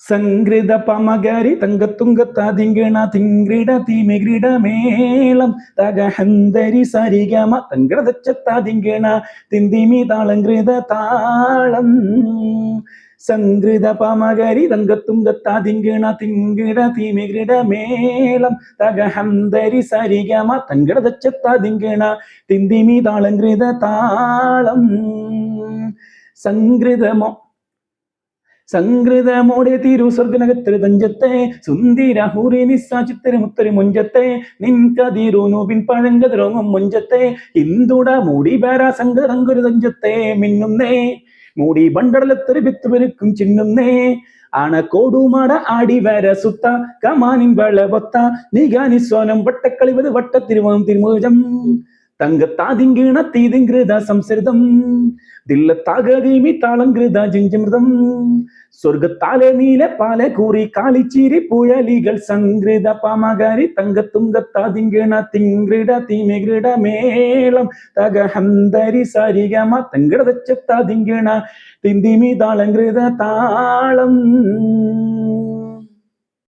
സംഗൃത പമകരി തങ്കത്തുങ്കത്താതിങ്കിണ തിങ്ക്രിട തീമിഗ്രിട മേളം തകഹന്തരി സരിഗമ തങ്കടതച്ചത്താതിങ്കിണ തിന്തിമി താളങ്കൃത താളം സംഗൃത പമകരി തങ്കത്തുങ്കത്താതിങ്കിണ തിങ്ക്രിട തീമിഗ്രിട മേളം തകഹന്തരി സരിഗമ തങ്കടതച്ചത്താതിങ്കിണ തിന്തിമി താളങ്കൃത താളം സംഗൃതമോ സംഗൃതമോടെ തിരു സ്വർഗനകത്തിരി തഞ്ചത്തെ സുന്ദരഹൂറി നിസ്സാചിത്തരി മുത്തരി മുഞ്ചത്തെ നിൻകതിരൂനു പിൻ പഴങ്കതിരോങ്ങും മുഞ്ചത്തെ ഇന്തുട മൂടി പേരാ സംഗതങ്കുരു തഞ്ചത്തെ മിന്നുന്നേ മൂടി ബണ്ടടലത്തൊരു വിത്തുപെരുക്കും ചിന്നുന്നേ അണക്കോടുമാട ആടി വര സുത്ത കമാനിൻ വളവൊത്ത നിഗാനി സോനം വട്ടക്കളിവത് വട്ടത്തിരുവം തിരുമുജം തങ്കത്താതിങ്കിണ തീതിങ്കൃത സംസൃതം ദില്ലത്താകതീമി താളങ്കൃത ജിഞ്ചമൃതം സ്വർഗത്താലെ നീല പാല കൂറി കാളിച്ചിരി പുഴലികൾ സംഗൃത പമകരി തങ്കത്തുങ്കത്താതിങ്കിണ തിങ്കൃട തീമികൃട മേളം തകഹന്തരി സരിഗമ തങ്കടതച്ചത്താതിങ്കിണ തിന്തിമി താളങ്കൃത താളം.